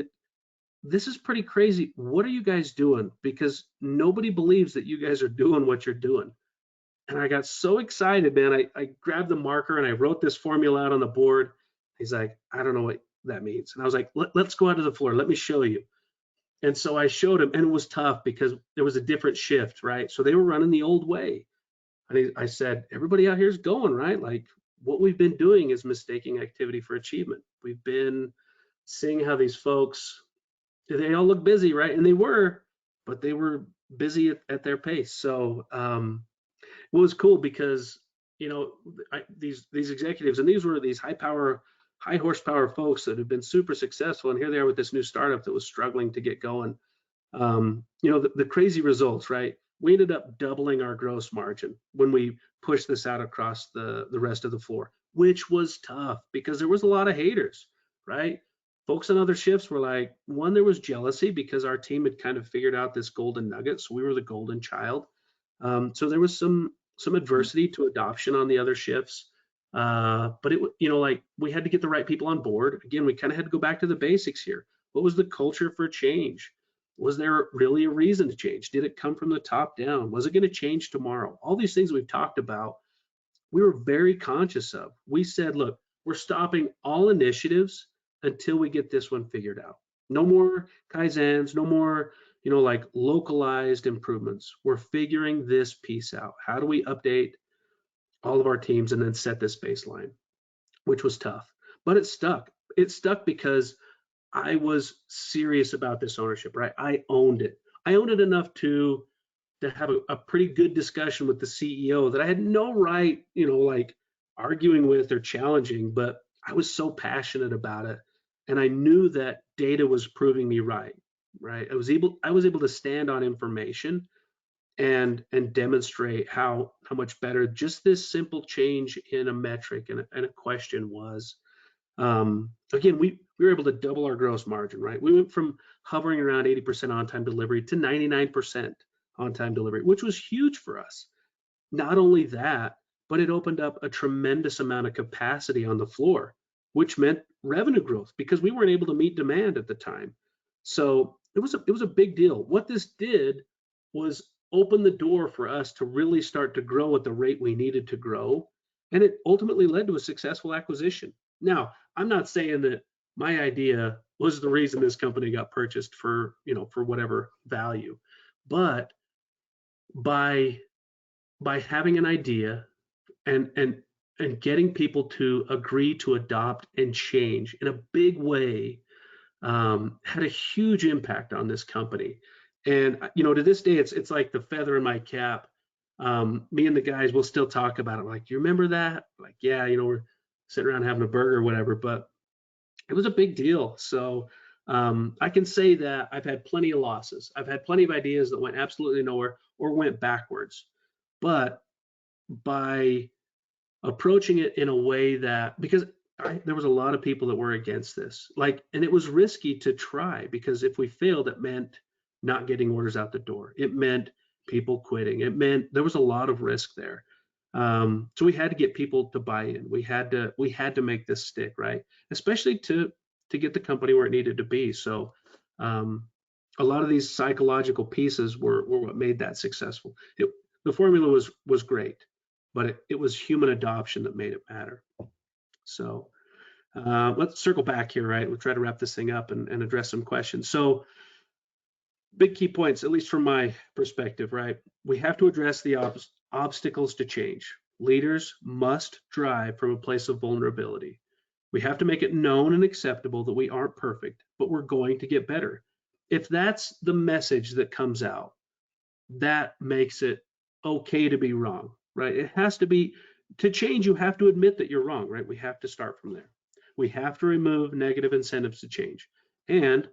This is pretty crazy. What are you guys doing? Because nobody believes that you guys are doing what you're doing. And I got so excited, man. I grabbed the marker and I wrote this formula out on the board. He's like, I don't know what that means. And I was like, let's go out to the floor. Let me show you. And so I showed him, and it was tough because there was a different shift, right? So they were running the old way. And I said, everybody out here is going, right? Like, what we've been doing is mistaking activity for achievement. We've been seeing how these folks, they all look busy, right? And they were, but they were busy at their pace. So it was cool because, you know, these executives, and these were these high horsepower folks that have been super successful. And here they are with this new startup that was struggling to get going. You know, the crazy results, right? We ended up doubling our gross margin when we pushed this out across the rest of the floor, which was tough because there was a lot of haters, right? Folks on other shifts were like, one, there was jealousy because our team had kind of figured out this golden nugget, so we were the golden child. So there was some adversity to adoption on the other shifts, but it, you know, like we had to get the right people on board. Again, we kind of had to go back to the basics here. What was the culture for change? Was there really a reason to change? Did it come from the top down? Was it going to change tomorrow? All these things we've talked about, we were very conscious of. We said, look, we're stopping all initiatives until we get this one figured out. No more Kaizens, no more, you know, like localized improvements. We're figuring this piece out. How do we update all of our teams and then set this baseline, which was tough, but it stuck. It stuck because I was serious about this ownership, right? I owned it. I owned it enough to have a pretty good discussion with the CEO that I had no right, you know, like arguing with or challenging, but I was so passionate about it. And I knew that data was proving me right. right? I was able to stand on information and demonstrate how much better just this simple change in a metric and a question was. Again, we were able to double our gross margin, right? We went from hovering around 80% on-time delivery to 99% on-time delivery, which was huge for us. Not only that, but it opened up a tremendous amount of capacity on the floor, which meant revenue growth because we weren't able to meet demand at the time. So it was a big deal. What this did was open the door for us to really start to grow at the rate we needed to grow, and it ultimately led to a successful acquisition. Now, I'm not saying that my idea was the reason this company got purchased for, for whatever value, but by by having an idea and getting people to agree to adopt and change in a big way, had a huge impact on this company. And to this day, it's like the feather in my cap. Me and the guys will still talk about it. Like, you remember that? Like, yeah, we're sitting around having a burger or whatever, but it was a big deal. So I can say that I've had plenty of losses. I've had plenty of ideas that went absolutely nowhere or went backwards. But by approaching it in a way that, because there was a lot of people that were against this, and it was risky to try, because if we failed, it meant not getting orders out the door. It meant people quitting. It meant there was a lot of risk there. So we had to get people to buy in. We had to make this stick, right? Especially to get the company where it needed to be. So a lot of these psychological pieces were what made that successful. The formula was great, but it was human adoption that made it matter. So let's circle back here, right? We'll try to wrap this thing up and address some questions. So big key points, at least from my perspective, right? We have to address the obstacles to change. Leaders must drive from a place of vulnerability. We have to make it known and acceptable that we aren't perfect, but we're going to get better. If that's the message that comes out, that makes it okay to be wrong, right? It has to be, to change, you have to admit that you're wrong, right? We have to start from there. We have to remove negative incentives to change. And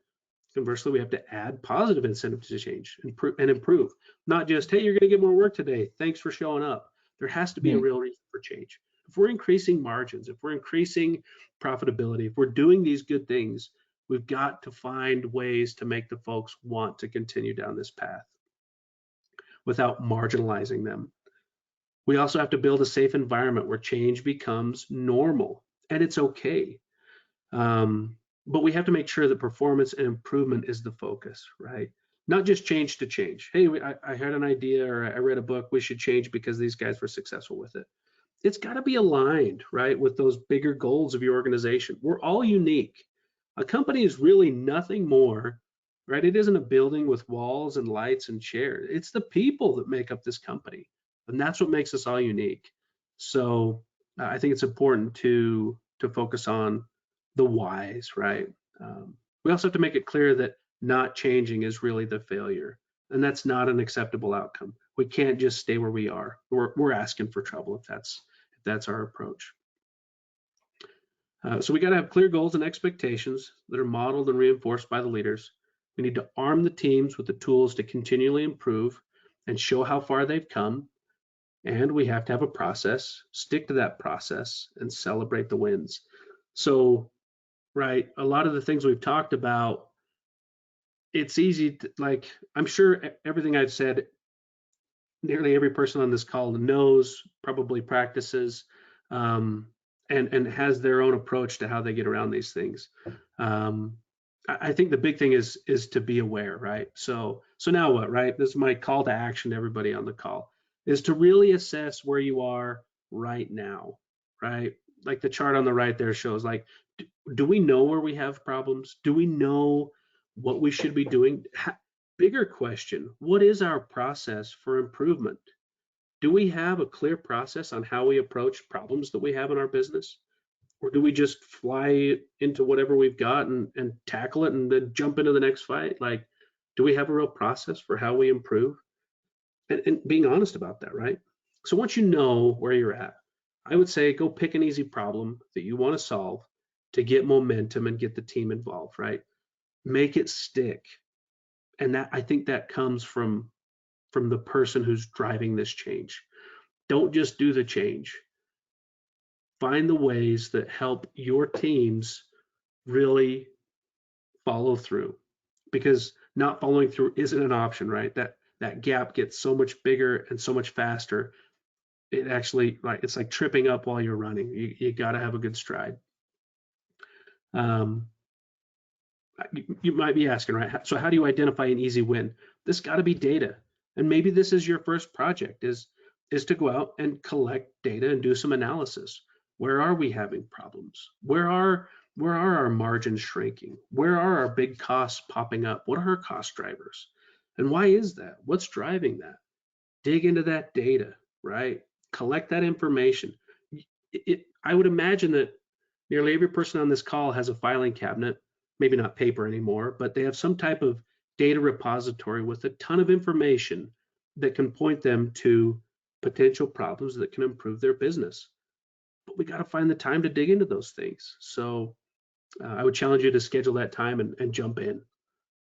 conversely, we have to add positive incentives to change and improve. Not just, hey, you're going to get more work today. Thanks for showing up. There has to be a real reason for change. If we're increasing margins, if we're increasing profitability, if we're doing these good things, we've got to find ways to make the folks want to continue down this path without marginalizing them. We also have to build a safe environment where change becomes normal, and it's okay. But we have to make sure that performance and improvement is the focus, right? Not just change to change. Hey, I had an idea, or I read a book, we should change because these guys were successful with it. It's got to be aligned, right, with those bigger goals of your organization. We're all unique. A company is really nothing more, right? It isn't a building with walls and lights and chairs. It's the people that make up this company, and that's what makes us all unique. So I think it's important to focus on the whys, right? We also have to make it clear that not changing is really the failure, and that's not an acceptable outcome. We can't just stay where we are. We're asking for trouble if that's our approach. So we got to have clear goals and expectations that are modeled and reinforced by the leaders. We need to arm the teams with the tools to continually improve and show how far they've come. And we have to have a process, stick to that process, and celebrate the wins. So, right, a lot of the things we've talked about, it's easy to, I'm sure everything I've said, nearly every person on this call knows, probably practices, and has their own approach to how they get around these things. I think the big thing is to be aware, right? So now what, right? This is my call to action to everybody on the call, is to really assess where you are right now, right? Like the chart on the right there shows, do we know where we have problems? Do we know what we should be doing? Bigger question, what is our process for improvement? Do we have a clear process on how we approach problems that we have in our business? Or do we just fly into whatever we've got and tackle it and then jump into the next fight? Do we have a real process for how we improve? And being honest about that, right? So once you know where you're at, I would say go pick an easy problem that you want to solve to get momentum and get the team involved, right? Make it stick. And that, I think that comes from the person who's driving this change. Don't just do the change. Find the ways that help your teams really follow through, because not following through isn't an option, right? That gap gets so much bigger and so much faster. It actually, like, it's like tripping up while you're running. You got to have a good stride. Um, you might be asking, right? So how do you identify an easy win? This got to be data. And maybe this is your first project, is to go out and collect data and do some analysis. Where are we having problems? Where are our margins shrinking? Where are our big costs popping up? What are our cost drivers? And why is that? What's driving that? Dig into that data, right? Collect that information. I would imagine that nearly every person on this call has a filing cabinet, maybe not paper anymore, but they have some type of data repository with a ton of information that can point them to potential problems that can improve their business. But we got to find the time to dig into those things. So I would challenge you to schedule that time and jump in.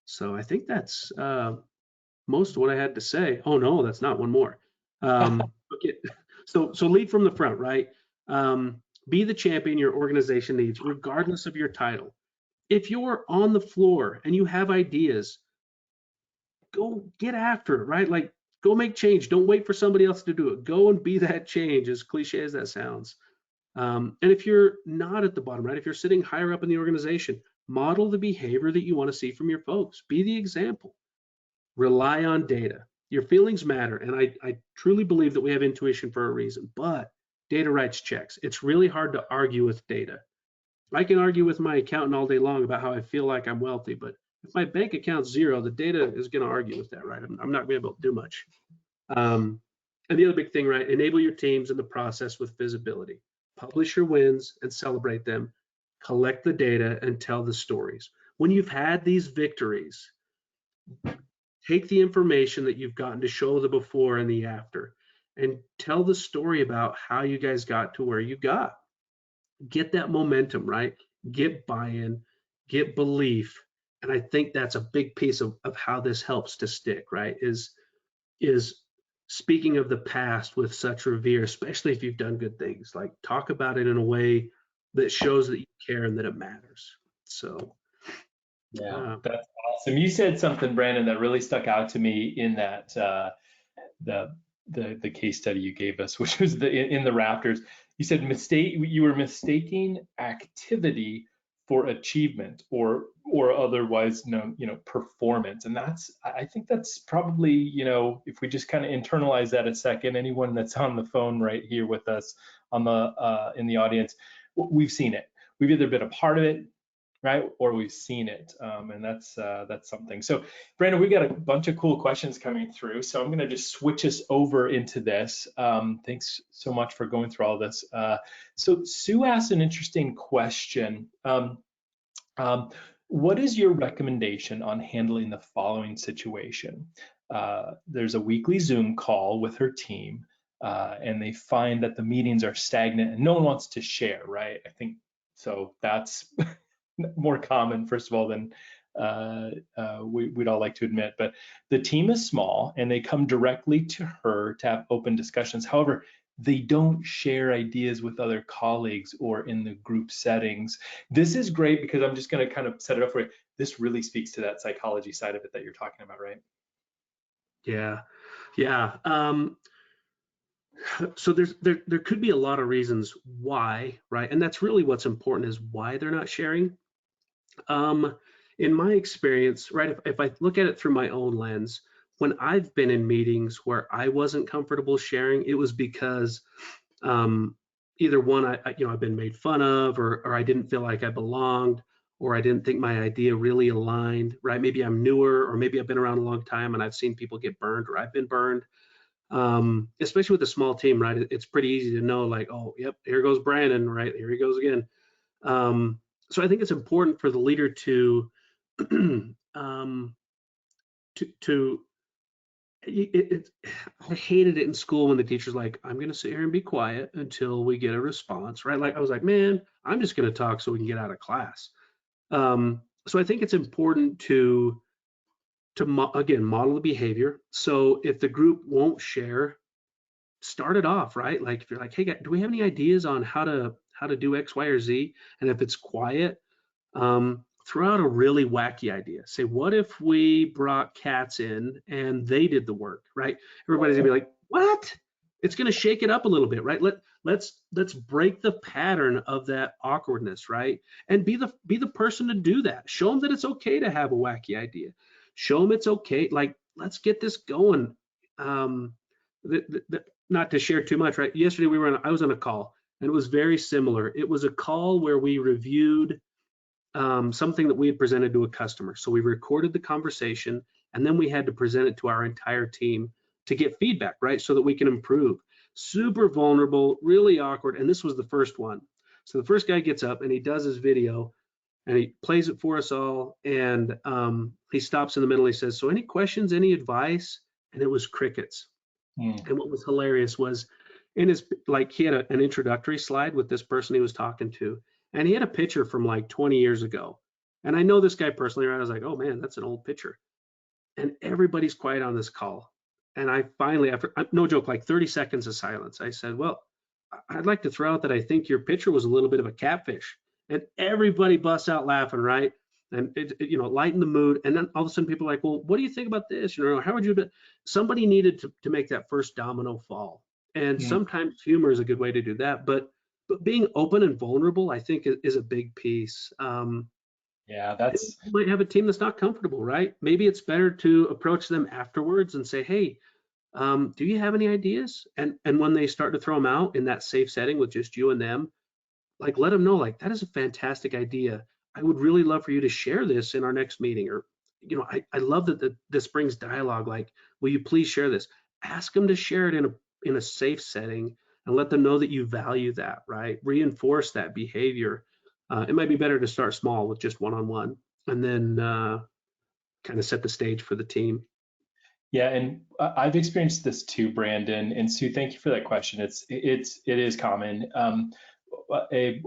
So I think that's most of what I had to say. Oh no, that's not, one more. Okay. So lead from the front, right? Be the champion your organization needs, regardless of your title. If you're on the floor and you have ideas, go get after it, right? Like, go make change. Don't wait for somebody else to do it. Go and be that change, as cliche as that sounds. And if you're not at the bottom, right? If you're sitting higher up in the organization, model the behavior that you want to see from your folks. Be the example. Rely on data. Your feelings matter. And I truly believe that we have intuition for a reason, but data writes checks. It's really hard to argue with data. I can argue with my accountant all day long about how I feel like I'm wealthy, but if my bank account's zero, the data is going to argue with that, right? I'm not going to be able to do much. And the other big thing, right? Enable your teams in the process with visibility. Publish your wins and celebrate them. Collect the data and tell the stories. When you've had these victories, take the information that you've gotten to show the before and the after and tell the story about how you guys got to where you got. Get that momentum, right? Get buy-in, get belief. And I think that's a big piece of how this helps to stick, right? Is speaking of the past with such revere, especially if you've done good things. Like, talk about it in a way that shows that you care and that it matters. So Yeah, that's awesome. You said something, Brandon, that really stuck out to me in that the the case study you gave us, which was in the Raptors. You said you were mistaking activity for achievement or otherwise known, performance. And I think that's probably, if we just kind of internalize that a second, anyone that's on the phone right here with us on the in the audience, we've seen it. We've either been a part of it, right? Or we've seen it, and that's something. So, Brandon, we got a bunch of cool questions coming through. So I'm going to just switch us over into this. Thanks so much for going through all this. So Sue asked an interesting question. What is your recommendation on handling the following situation? There's a weekly Zoom call with her team, and they find that the meetings are stagnant and no one wants to share, right? I think so. That's more common, first of all, than we'd all like to admit. But the team is small and they come directly to her to have open discussions. However, they don't share ideas with other colleagues or in the group settings. This is great because I'm just going to kind of set it up for you. This really speaks to that psychology side of it that you're talking about, right? yeah, yeah. So there could be a lot of reasons why, right? And that's really what's important, is why they're not sharing. In my experience, right, if I look at it through my own lens, when I've been in meetings where I wasn't comfortable sharing, it was because either one, I've been made fun of, or I didn't feel like I belonged, or I didn't think my idea really aligned, right? Maybe I'm newer, or maybe I've been around a long time and I've seen people get burned, or I've been burned. Especially with a small team, right? It's pretty easy to know, like, oh, yep, here goes Brandon, right? Here he goes again. So I think it's important for the leader to to I hated it in school when the teacher's like, I'm going to sit here and be quiet until we get a response, right? Like, I was like, man, I'm just going to talk so we can get out of class. So I think it's important to again, model the behavior. So if the group won't share, start it off, right? Like if you're like, hey, do we have any ideas on how to do X, Y, or Z? And if it's quiet, throw out a really wacky idea. Say, what if we brought cats in and they did the work, right? Everybody's gonna be like, what? It's gonna shake it up a little bit, right? Let's break the pattern of that awkwardness, right? And be the person to do that. Show them that it's okay to have a wacky idea. Show them it's okay. Like, let's get this going. Um, Not to share too much, right? Yesterday I was on a call and it was very similar. It was a call where we reviewed something that we had presented to a customer. So we recorded the conversation and then we had to present it to our entire team to get feedback, right? So that we can improve. Super vulnerable, really awkward. And this was the first one. So the first guy gets up and he does his video and he plays it for us all. And he stops in the middle. He says, so any questions, any advice? And it was crickets. Mm. And what was hilarious was in his, like, he had an introductory slide with this person he was talking to, and he had a picture from like 20 years ago. And I know this guy personally, right? I was like, oh man, that's an old picture. And everybody's quiet on this call. And I finally, after no joke, like 30 seconds of silence, I said, well, I'd like to throw out that I think your picture was a little bit of a catfish. And everybody busts out laughing, right? And lighten the mood. And then all of a sudden people are like, well, what do you think about this? How would you do? Somebody needed to make that first domino fall. And Mm. sometimes humor is a good way to do that. But being open and vulnerable, I think, is a big piece. Yeah, You that's might have a team that's not comfortable, right? Maybe it's better to approach them afterwards and say, hey, do you have any ideas? And when they start to throw them out in that safe setting with just you and them, like, let them know, like, that is a fantastic idea. I would really love for you to share this in our next meeting. Or, I love that this brings dialogue. Like, will you please share this? Ask them to share it in a safe setting and let them know that you value that, right? Reinforce that behavior. It might be better to start small with just one-on-one and then kind of set the stage for the team. yeah, and I've experienced this too, Brandon and Sue. Thank you for that question. It is common. A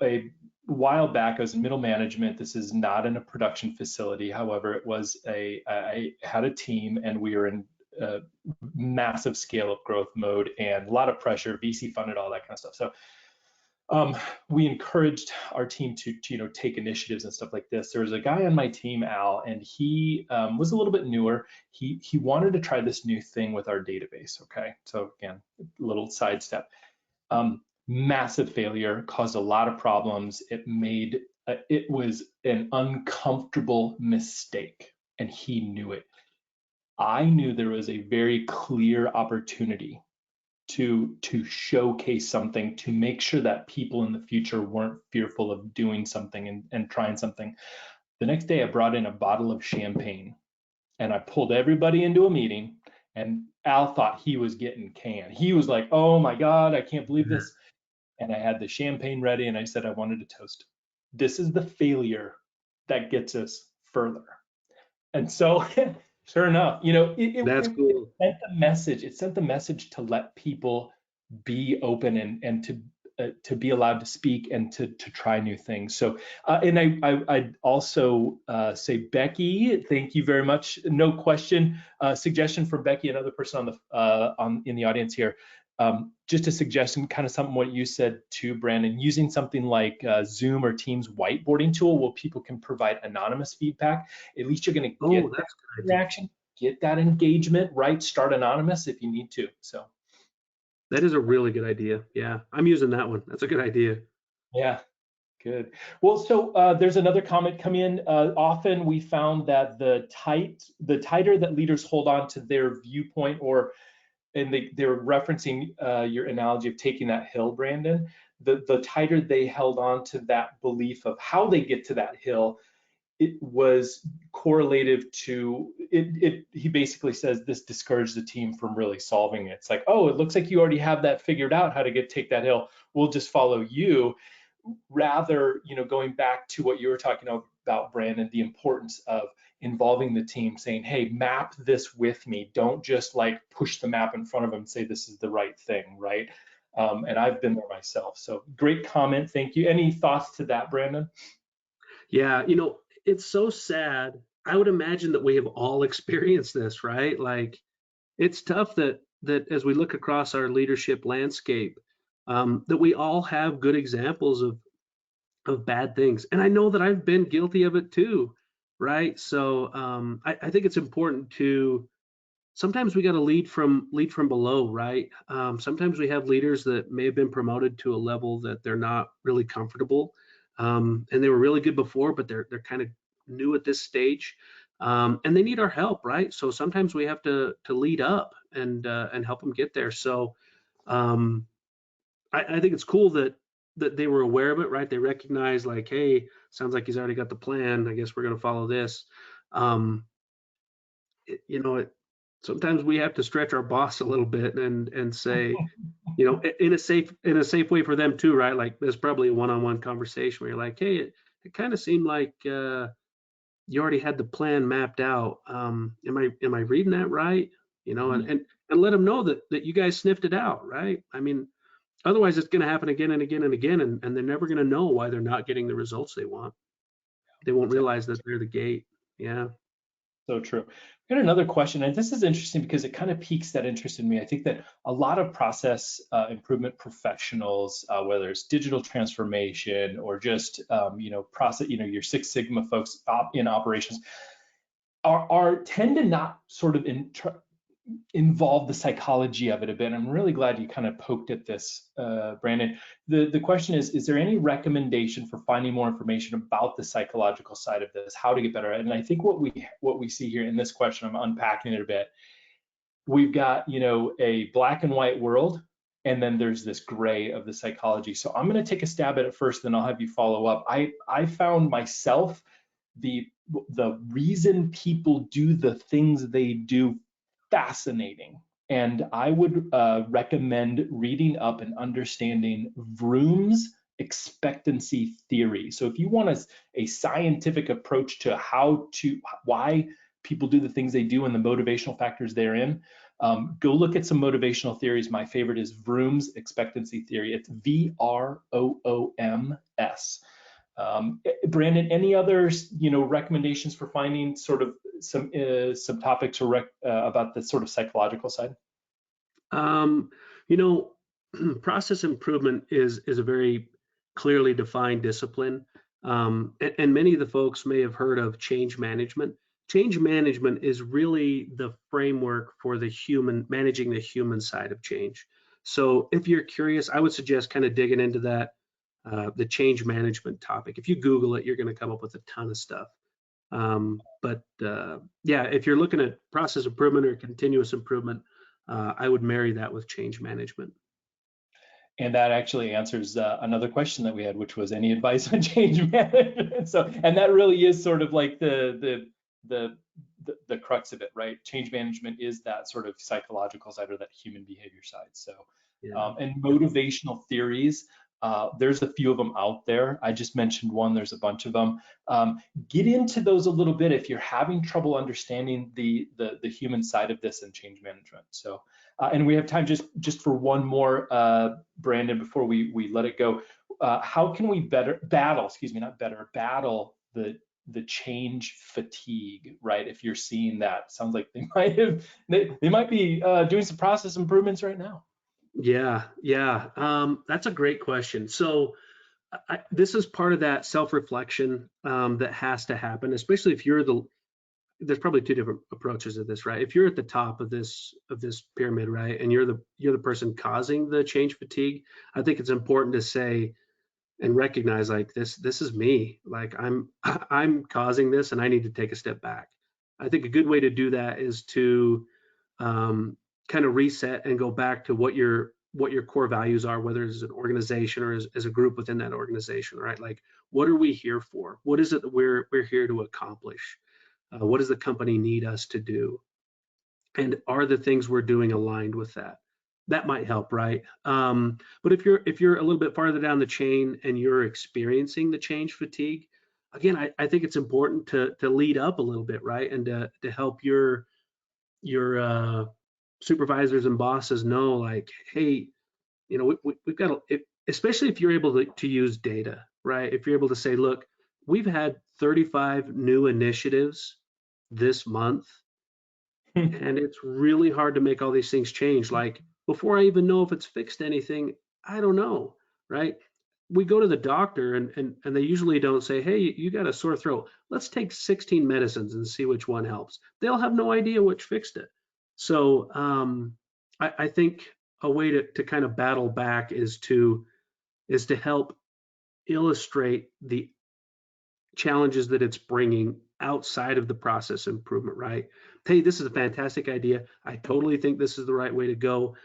a while back, I was in middle management. This is not in a production facility. However, it was I had a team, and we were in massive scale of growth mode and a lot of pressure, VC funded, all that kind of stuff. So we encouraged our team to take initiatives and stuff like this. There was a guy on my team, Al, and he was a little bit newer. He wanted to try this new thing with our database. Okay, so again, a little sidestep. Massive failure, caused a lot of problems. It was an uncomfortable mistake, and he knew it. I knew there was a very clear opportunity to showcase something, to make sure that people in the future weren't fearful of doing something and trying something. The next day I brought in a bottle of champagne and I pulled everybody into a meeting, and Al thought he was getting canned. He was like, oh my God, I can't believe this. And I had the champagne ready and I said I wanted to toast. This is the failure that gets us further. And so, sure enough, That's cool. it sent the message. It sent the message to let people be open and to be allowed to speak and to try new things. So, and I'd also say, Becky, thank you very much. No question. Suggestion from Becky, another person on in the audience here. Just a suggestion, kind of something what you said too, Brandon, using something like Zoom or Teams whiteboarding tool where people can provide anonymous feedback. At least you're going to Oh, get that that's a good idea. interaction, get that engagement, right? Start anonymous if you need to. So, That is a really good idea. Yeah, I'm using that one. That's a good idea. yeah. Good. Well, so there's another comment come in. Often we found that the tighter that leaders hold on to their viewpoint, and they're referencing your analogy of taking that hill, Brandon. The tighter they held on to that belief of how they get to that hill, it was correlative to it. He basically says this discouraged the team from really solving it. It's like, oh, it looks like you already have that figured out how to take that hill. We'll just follow you. Rather, going back to what you were talking about, Brandon, the importance of involving the team, saying, hey, map this with me. Don't just like push the map in front of them and say this is the right thing, right? And I've been there myself. So great comment. Thank you. Any thoughts to that, Brandon? Yeah, it's so sad I would imagine that we have all experienced this, right? Like it's tough that as we look across our leadership landscape, that we all have good examples of bad things, and I know that I've been guilty of it too, right? So I think it's important to sometimes we got to lead from below, right? Sometimes we have leaders that may have been promoted to a level that they're not really comfortable, and they were really good before, but they're kind of new at this stage, and they need our help, right? So sometimes we have to lead up and help them get there. So um, I think it's cool that they were aware of it, right? They recognize like, hey, sounds like he's already got the plan. I guess we're going to follow this. Um, you know, sometimes we have to stretch our boss a little bit and say, in a safe way for them too, right? Like there's probably a one-on-one conversation where you're like, hey, it kind of seemed like you already had the plan mapped out. Am I reading that right? And Mhm. and let them know that you guys sniffed it out, right? I mean, otherwise it's going to happen again and again and again, and they're never going to know why they're not getting the results they want. They won't realize that they're the gate. Yeah. So true. I've got another question, and this is interesting because it kind of piques that interest in me. I think that a lot of process improvement professionals, whether it's digital transformation or just process, your Six Sigma folks in operations, are tend to not sort of involve the psychology of it a bit. I'm really glad you kind of poked at this, Brandon. The question is there any recommendation for finding more information about the psychological side of this, how to get better at it? And I think what we see here in this question, I'm unpacking it a bit. We've got, a black and white world, and then there's this gray of the psychology. So I'm going to take a stab at it first, then I'll have you follow up. I found myself the the reason people do the things they do fascinating. And I would recommend reading up and understanding Vroom's expectancy theory. So if you want a scientific approach to why people do the things they do and the motivational factors therein, go look at some motivational theories. My favorite is Vroom's expectancy theory. It's VROOMS. Brandon, any other recommendations for finding sort of some topics about the sort of psychological side? Um, you know, process improvement is a very clearly defined discipline. And many of the folks may have heard of change management. Change management is really the framework for managing the human side of change. So if you're curious, I would suggest kind of digging into that, the change management topic. If you Google it, you're going to come up with a ton of stuff. But yeah, if you're looking at process improvement or continuous improvement, I would marry that with change management. And that actually answers another question that we had, which was any advice on change management. So, and that really is sort of like the the crux of it, right? Change management is that sort of psychological side or that human behavior side. So, Yeah. and Yep. motivational theories, there's a few of them out there. I just mentioned one. There's a bunch of them. Get into those a little bit if you're having trouble understanding the human side of this and change management. So. And we have time just for one more, Brandon, before we let it go. How can we battle the change fatigue, right? If you're seeing that, sounds like they might be doing some process improvements right now. Yeah, yeah. That's a great question. So this is part of that self-reflection that has to happen, especially if there's probably two different approaches to this, right? If you're at the top of this pyramid, right, and you're the person causing the change fatigue, I think it's important to say and recognize like this is me. Like I'm causing this, and I need to take a step back. I think a good way to do that is to kind of reset and go back to what your core values are, whether it's an organization or as a group within that organization, right? Like, what are we here for? What is it that we're here to accomplish? What does the company need us to do? And are the things we're doing aligned with that? That might help, right? But if you're a little bit farther down the chain and you're experiencing the change fatigue, again, I think it's important to lead up a little bit, right? And to help your supervisors and bosses know, like, hey, we've got especially if you're able to use data, right? If you're able to say, look, we've had 35 new initiatives this month, and it's really hard to make all these things change. Like before I even know if it's fixed anything, I don't know, right? We go to the doctor and they usually don't say, hey, you got a sore throat. Let's take 16 medicines and see which one helps. They'll have no idea which fixed it. So I think a way to kind of battle back is to help illustrate the challenges that it's bringing outside of the process improvement, right? Hey, this is a fantastic idea. I totally think this is the right way to go.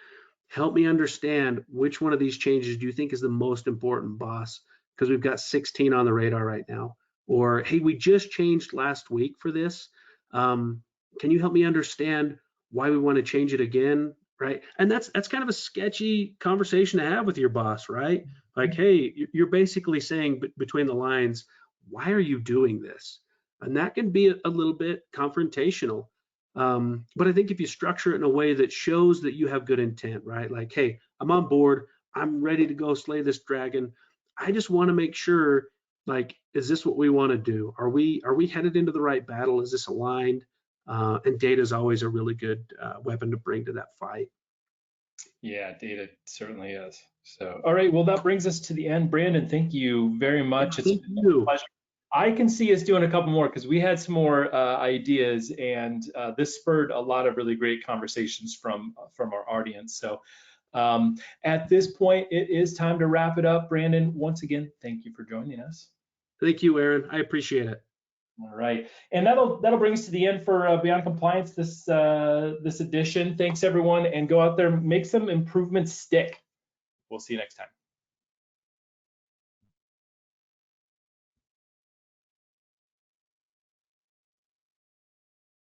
Help me understand which one of these changes do you think is the most important, boss? Because we've got 16 on the radar right now. Or, hey, we just changed last week for this. Can you help me understand why we want to change it again? Right. And that's kind of a sketchy conversation to have with your boss, right? Like, hey, you're basically saying between the lines, why are you doing this? And that can be a little bit confrontational. But I think if you structure it in a way that shows that you have good intent, right? Like, hey, I'm on board. I'm ready to go slay this dragon. I just want to make sure, like, is this what we want to do? Are we headed into the right battle? Is this aligned? And data is always a really good weapon to bring to that fight. Yeah, data certainly is. So, all right, well, that brings us to the end. Brandon, thank you very Yeah, much. It's thank been a you. pleasure. I can see us doing a couple more because we had some more ideas, and this spurred a lot of really great conversations from our audience. So, at this point, it is time to wrap it up. Brandon, once again, thank you for joining us. Thank you, Aaron. I appreciate it. All right, and that'll bring us to the end for Beyond Compliance this edition. Thanks everyone, and go out there, make some improvements stick. We'll see you next time.